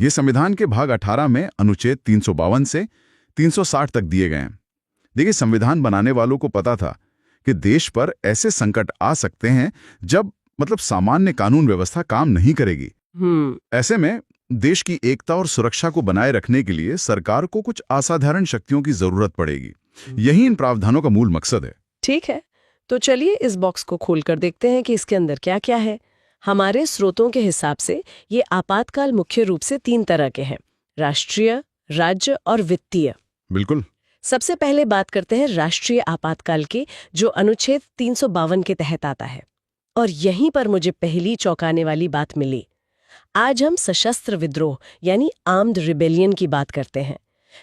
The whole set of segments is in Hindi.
ये संविधान के भाग 18 में अनुच्छेद 352 से 360 तक दिए गए हैं। देखिए, संविधान बनाने वालों को पता था कि देश पर ऐसे संकट आ सकते हैं जब सामान्य कानून व्यवस्था काम नहीं करेगी। ऐसे में देश की एकता और सुरक्षा को बनाए रखने के लिए सरकार को कुछ असाधारण शक्तियों की जरूरत पड़ेगी। यही इन प्रावधानों का मूल मकसद है। ठीक है, तो चलिए इस बॉक्स को खोलकर देखते हैं कि इसके अंदर क्या क्या है। हमारे स्रोतों के हिसाब से ये आपातकाल मुख्य रूप से 3 तरह के हैं: राष्ट्रीय, राज्य और वित्तीय। बिल्कुल। सबसे पहले बात करते हैं राष्ट्रीय आपातकाल की, जो अनुच्छेद 352 के तहत आता है। और यहीं पर मुझे पहली चौंकाने वाली बात मिली। आज हम सशस्त्र विद्रोह यानी आर्म्ड रिबेलियन की बात करते हैं,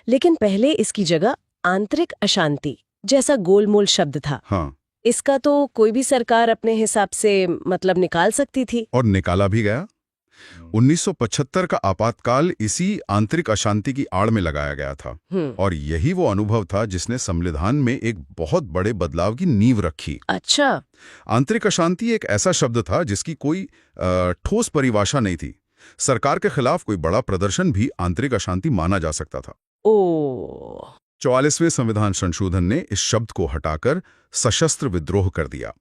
लेकिन पहले इसकी जगह आंतरिक अशांति जैसा गोलमोल शब्द था। हाँ। इसका तो कोई भी सरकार अपने हिसाब से निकाल सकती थी, और निकाला भी गया। 1975 का आपातकाल इसी आंतरिक अशांति की आड़ में लगाया गया था। और यही वो अनुभव था जिसने संविधान में एक बहुत बड़े बदलाव की नींव रखी। अच्छा। आंतरिक अशांति एक ऐसा शब्द था जिसकी कोई ठोस परिभाषा नहीं थी। सरकार के खिलाफ कोई बड़ा प्रदर्शन भी आंतरिक अशांति माना जा सकता था। 44वें संविधान संशोधन ने इस शब्द को हटाकर सशस्त्र विद्रोह कर दिया।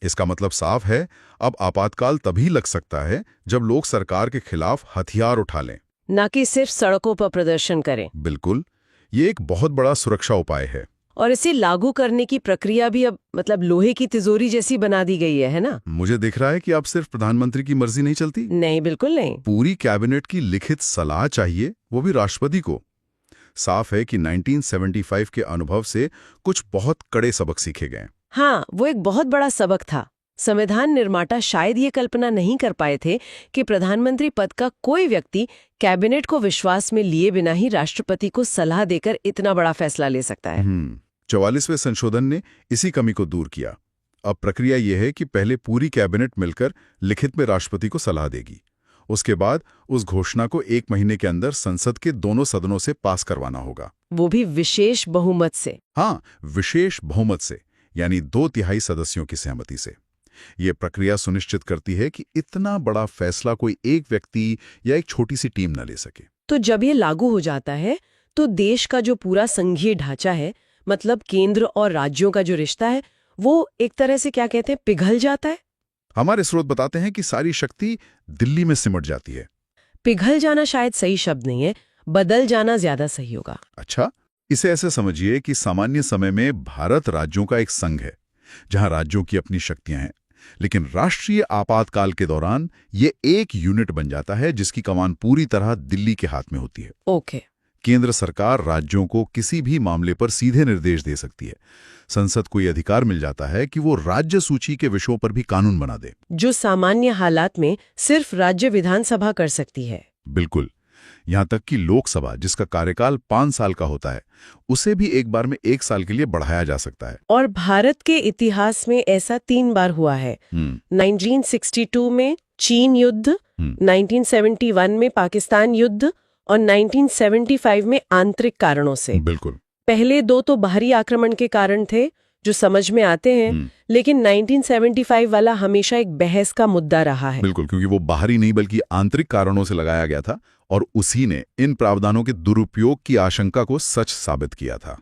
इसका मतलब साफ है, अब आपातकाल तभी लग सकता है जब लोग सरकार के खिलाफ हथियार उठा लें, न कि सिर्फ सड़कों पर प्रदर्शन करें। बिल्कुल, ये एक बहुत बड़ा सुरक्षा उपाय है। और इसे लागू करने की प्रक्रिया भी अब लोहे की तिजोरी जैसी बना दी गई है ना? मुझे दिख रहा है कि अब सिर्फ प्रधानमंत्री की मर्जी नहीं चलती। नहीं, बिल्कुल नहीं। पूरी कैबिनेट की लिखित सलाह चाहिए, वो भी राष्ट्रपति को। साफ है कि 1975 के अनुभव से कुछ बहुत कड़े सबक सीखे गए। हाँ, वो एक बहुत बड़ा सबक था। संविधान निर्माता शायद ये कल्पना नहीं कर पाए थे कि प्रधानमंत्री पद का कोई व्यक्ति कैबिनेट को विश्वास में लिए बिना ही राष्ट्रपति को सलाह देकर इतना बड़ा फैसला ले सकता है। 44वें संशोधन ने इसी कमी को दूर किया। अब प्रक्रिया यह है कि पहले पूरी कैबिनेट मिलकर लिखित में राष्ट्रपति को सलाह देगी। उसके बाद उस घोषणा को 1 महीने के अंदर संसद के दोनों सदनों से पास करवाना होगा, वो भी विशेष बहुमत से। हाँ, विशेष बहुमत से, यानी 2/3 सदस्यों की सहमति से। ये प्रक्रिया सुनिश्चित करती है कि इतना बड़ा फैसला कोई एक व्यक्ति या एक छोटी सी टीम न ले सके। तो जब ये लागू हो जाता है तो देश का जो पूरा संघीय ढांचा है, केंद्र और राज्यों का जो रिश्ता है, वो एक तरह से क्या कहते हैं, पिघल जाता है। हमारे स्रोत बताते हैं कि सारी शक्ति दिल्ली में सिमट जाती है। पिघल जाना शायद सही शब्द नहीं है, बदल जाना ज्यादा सही होगा। अच्छा, इसे ऐसे समझिए कि सामान्य समय में भारत राज्यों का एक संघ है जहां राज्यों की अपनी शक्तियां हैं, लेकिन राष्ट्रीय आपातकाल के दौरान ये एक यूनिट बन जाता है जिसकी कमान पूरी तरह दिल्ली के हाथ में होती है। ओके। केंद्र सरकार राज्यों को किसी भी मामले पर सीधे निर्देश दे सकती है। संसद को यह अधिकार मिल जाता है कि वो राज्य सूची के विषयों पर भी कानून बना दे, जो सामान्य हालात में सिर्फ राज्य विधानसभा कर सकती है। बिल्कुल। यहाँ तक कि लोकसभा, जिसका कार्यकाल 5 साल का होता है, उसे भी एक बार में 1 साल के लिए बढ़ाया जा सकता है। और भारत के इतिहास में ऐसा 3 बार हुआ है। 1962 में चीन युद्ध, 1971 में पाकिस्तान युद्ध और 1975 में आंतरिक कारणों से। बिल्कुल। पहले 2 तो बाहरी आक्रमण के कारण थे जो समझ में आते हैं, लेकिन 1975 वाला हमेशा एक बहस का मुद्दा रहा है। बिल्कुल, क्योंकि वो बाहरी नहीं बल्कि आंतरिक कारणों से लगाया गया था और उसी ने इन प्रावधानों के दुरुपयोग की आशंका को सच साबित किया था।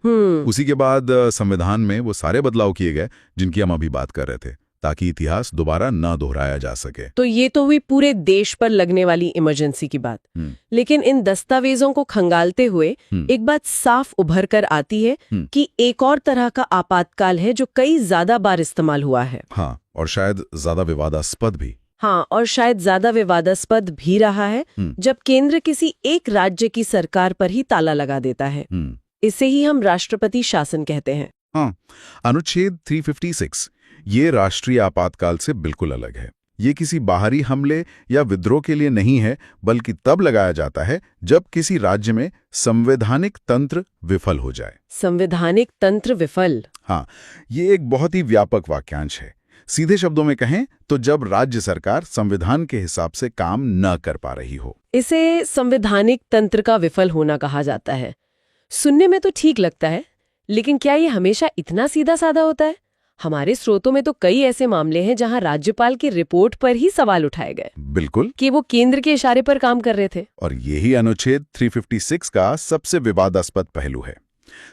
उसी के बाद संविधान में वो सारे बदलाव किए गए जिनकी हम अभी बात कर रहे थे, ताकि इतिहास दोबारा न दोहराया जा सके। तो ये तो हुई पूरे देश पर लगने वाली इमरजेंसी की बात। लेकिन इन दस्तावेजों को खंगालते हुए एक बात साफ उभर कर आती है कि एक और तरह का आपातकाल है जो कई ज्यादा बार इस्तेमाल हुआ है। हाँ, और शायद ज्यादा विवादास्पद भी। हाँ, और शायद ज्यादा विवादास्पद भी रहा है जब केंद्र किसी एक राज्य की सरकार पर ही ताला लगा देता है। इसे ही हम राष्ट्रपति शासन कहते हैं। हाँ, अनुच्छेद 356 ये राष्ट्रीय आपातकाल से बिल्कुल अलग है। ये किसी बाहरी हमले या विद्रोह के लिए नहीं है, बल्कि तब लगाया जाता है जब किसी राज्य में संवैधानिक तंत्र विफल हो जाए। संवैधानिक तंत्र विफल? हाँ, ये एक बहुत ही व्यापक वाक्यांश है। सीधे शब्दों में कहें तो जब राज्य सरकार संविधान के हिसाब से काम न कर पा रही हो। इसे संवैधानिक तंत्र का विफल होना कहा जाता है। सुनने में तो ठीक लगता है, लेकिन क्या ये हमेशा इतना सीधा साधा होता है? हमारे स्रोतों में तो कई ऐसे मामले हैं जहां राज्यपाल की रिपोर्ट पर ही सवाल उठाए गए बिल्कुल। कि वो केंद्र के इशारे पर काम कर रहे थे। और यही अनुच्छेद 356 का सबसे विवादास्पद पहलू है।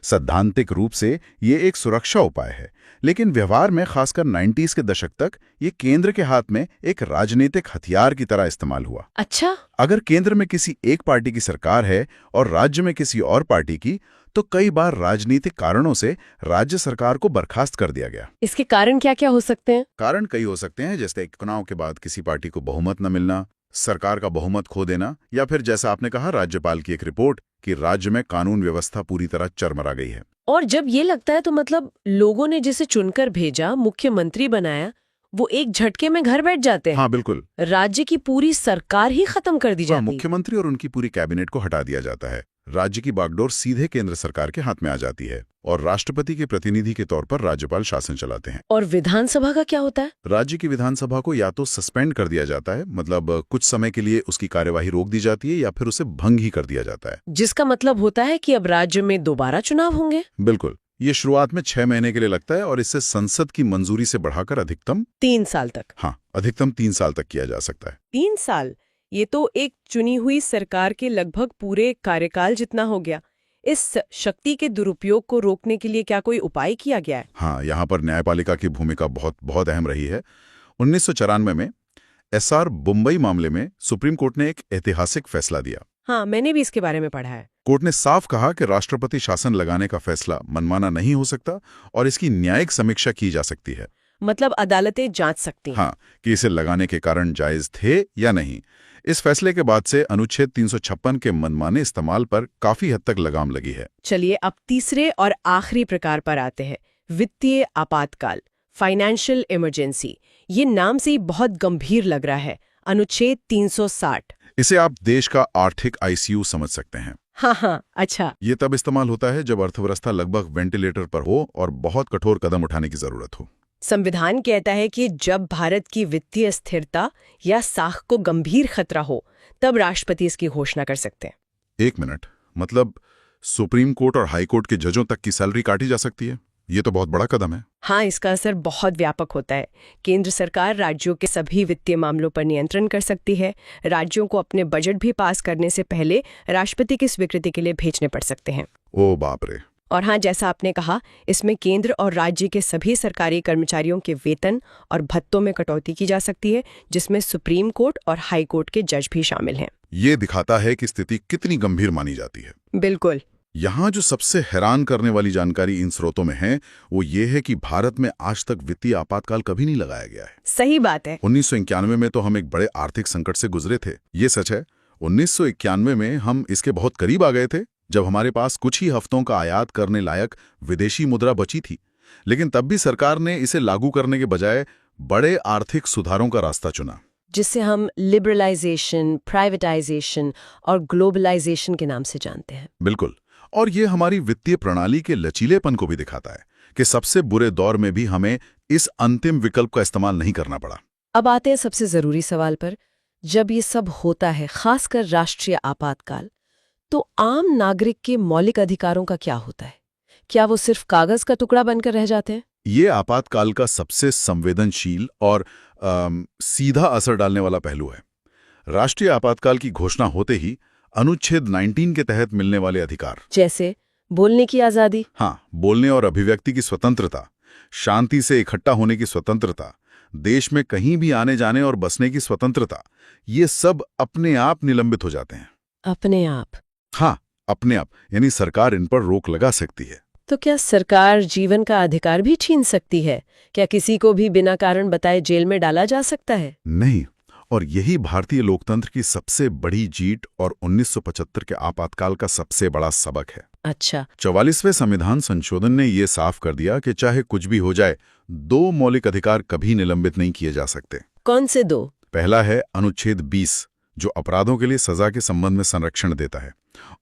सैद्धांतिक रूप से ये एक सुरक्षा उपाय है, लेकिन व्यवहार में खासकर 90s के दशक तक ये केंद्र के हाथ में एक राजनीतिक हथियार की तरह इस्तेमाल हुआ। अच्छा। अगर केंद्र में किसी एक पार्टी की सरकार है और राज्य में किसी और पार्टी की, तो कई बार राजनीतिक कारणों से राज्य सरकार को बर्खास्त कर दिया गया। इसके कारण क्या क्या हो सकते हैं? कारण कई हो सकते हैं, जैसे चुनाव के बाद किसी पार्टी को बहुमत न मिलना, सरकार का बहुमत खो देना, या फिर जैसा आपने कहा राज्यपाल की एक रिपोर्ट कि राज्य में कानून व्यवस्था पूरी तरह चरमरा गई है। और जब ये लगता है तो मतलब लोगों ने जिसे चुनकर भेजा, मुख्यमंत्री बनाया, वो एक झटके में घर बैठ जाते हैं। हाँ बिल्कुल। राज्य की पूरी सरकार ही खत्म कर दी जाती है। मुख्यमंत्री और उनकी पूरी कैबिनेट को हटा दिया जाता है। राज्य की बागडोर सीधे केंद्र सरकार के हाथ में आ जाती है और राष्ट्रपति के प्रतिनिधि के तौर पर राज्यपाल शासन चलाते हैं। और विधानसभा का क्या होता है? राज्य की विधानसभा को या तो सस्पेंड कर दिया जाता है, मतलब कुछ समय के लिए उसकी कार्यवाही रोक दी जाती है, या फिर उसे भंग ही कर दिया जाता है। जिसका मतलब होता है कि अब राज्य में दोबारा चुनाव होंगे। बिल्कुल। ये शुरुआत में 6 महीने के लिए लगता है और इससे संसद की मंजूरी से बढ़ाकर अधिकतम 3 साल तक। हाँ, अधिकतम 3 साल तक किया जा सकता है। 3 साल, ये तो एक चुनी हुई सरकार के लगभग पूरे कार्यकाल जितना हो गया। इस शक्ति के दुरुपयोग को रोकने के लिए क्या कोई उपाय किया गया है? हाँ, यहाँ पर न्यायपालिका की भूमिका बहुत अहम रही है। 1994 में एसआर मुंबई मामले में सुप्रीम कोर्ट ने एक ऐतिहासिक फैसला दिया। हाँ, मैंने भी इसके बारे में पढ़ा है। कोर्ट ने साफ कहा कि राष्ट्रपति शासन लगाने का फैसला मनमाना नहीं हो सकता और इसकी न्यायिक समीक्षा की जा सकती है। मतलब अदालतें जांच सकती हैं। हाँ, कि इसे लगाने के कारण जायज थे या नहीं। इस फैसले के बाद से अनुच्छेद 356 के मनमाने इस्तेमाल पर काफी हद तक लगाम लगी है। चलिए अब तीसरे और आखिरी प्रकार पर आते हैं, वित्तीय आपातकाल, फाइनेंशियल इमरजेंसी। ये नाम से ही बहुत गंभीर लग रहा है। अनुच्छेद 360। इसे आप देश का आर्थिक आईसीयू समझ सकते हैं। हाँ, अच्छा। ये तब इस्तेमाल होता है जब अर्थव्यवस्था लगभग वेंटिलेटर पर हो और बहुत कठोर कदम उठाने की जरूरत हो। संविधान कहता है कि जब भारत की वित्तीय स्थिरता या साख को गंभीर खतरा हो, तब राष्ट्रपति इसकी घोषणा कर सकते हैं। 1 मिनट, मतलब सुप्रीम कोर्ट और हाई कोर्ट के जजों तक की सैलरी काटी जा सकती है? ये तो बहुत बड़ा कदम है। हाँ, इसका असर बहुत व्यापक होता है। केंद्र सरकार राज्यों के सभी वित्तीय मामलों पर नियंत्रण कर सकती है। राज्यों को अपने बजट भी पास करने से पहले राष्ट्रपति की स्वीकृति के लिए भेजने पड़ सकते हैं। ओ बाप रे। और हाँ, जैसा आपने कहा, इसमें केंद्र और राज्य के सभी सरकारी कर्मचारियों के वेतन और भत्तों में कटौती की जा सकती है, जिसमें सुप्रीम कोर्ट और हाई कोर्ट के जज भी शामिल हैं। ये दिखाता है कि स्थिति कितनी गंभीर मानी जाती है। बिल्कुल। यहाँ जो सबसे हैरान करने वाली जानकारी इन स्रोतों में है, वो ये है कि भारत में आज तक वित्तीय आपातकाल कभी नहीं लगाया गया है। सही बात है। 1991 में तो हम एक बड़े आर्थिक संकट से गुजरे थे, ये सच है। 1991 में हम इसके बहुत करीब आ गए थे, जब हमारे पास कुछ ही हफ्तों का आयात करने लायक विदेशी मुद्रा बची थी। लेकिन तब भी सरकार ने इसे लागू करने के बजाय बड़े आर्थिक सुधारों का रास्ता चुना, जिसे हम लिबरलाइजेशन, प्राइवेटाइजेशन और ग्लोबलाइजेशन के नाम से जानते हैं। बिल्कुल। और ये हमारी वित्तीय प्रणाली के लचीलेपन को भी दिखाता है कि सबसे बुरे दौर में भी हमें इस अंतिम विकल्प का इस्तेमाल नहीं करना पड़ा। अब आते हैं सबसे जरूरी सवाल पर। जब ये सब होता है, खासकर राष्ट्रीय आपातकाल, तो आम नागरिक के मौलिक अधिकारों का क्या होता है? क्या वो सिर्फ कागज का टुकड़ा बनकर रह जाते हैं? ये आपातकाल का सबसे संवेदनशील और सीधा असर डालने वाला पहलू है। राष्ट्रीय आपातकाल की घोषणा होते ही अनुच्छेद 19 के तहत मिलने वाले अधिकार, जैसे बोलने की आजादी, हाँ, बोलने और अभिव्यक्ति की स्वतंत्रता, शांति से इकट्ठा होने की स्वतंत्रता, देश में कहीं भी आने जाने और बसने की स्वतंत्रता, ये सब अपने आप निलंबित हो जाते हैं। अपने आप? हाँ, अपने आप, यानी सरकार इन पर रोक लगा सकती है। तो क्या सरकार जीवन का अधिकार भी छीन सकती है? क्या किसी को भी बिना कारण बताए जेल में डाला जा सकता है? नहीं, और यही भारतीय लोकतंत्र की सबसे बड़ी जीत और 1975 के आपातकाल का सबसे बड़ा सबक है। अच्छा। 44वें संविधान संशोधन ने ये साफ कर दिया कि चाहे कुछ भी हो जाए, 2 मौलिक अधिकार कभी निलंबित नहीं किए जा सकते। कौन से 2? पहला है अनुच्छेद 20, जो अपराधों के लिए सजा के संबंध में संरक्षण देता है,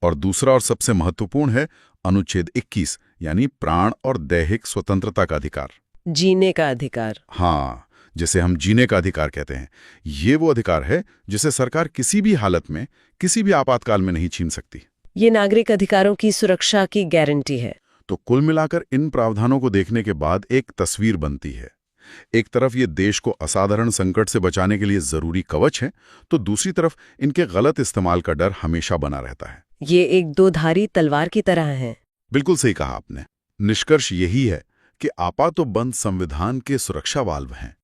और दूसरा और सबसे महत्वपूर्ण है अनुच्छेद 21, यानी प्राण और दैहिक स्वतंत्रता का अधिकार, जीने का अधिकार। हाँ, जिसे हम जीने का अधिकार कहते हैं। ये वो अधिकार है जिसे सरकार किसी भी हालत में, किसी भी आपातकाल में नहीं छीन सकती। ये नागरिक अधिकारों की सुरक्षा की गारंटी है। तो कुल मिलाकर इन प्रावधानों को देखने के बाद एक तस्वीर बनती है। एक तरफ ये देश को असाधारण संकट से बचाने के लिए जरूरी कवच है, तो दूसरी तरफ इनके गलत इस्तेमाल का डर हमेशा बना रहता है। ये एक दो-धारी तलवार की तरह है। बिल्कुल सही कहा आपने। निष्कर्ष यही है कि आपातोबंद संविधान के सुरक्षा वाल्व हैं।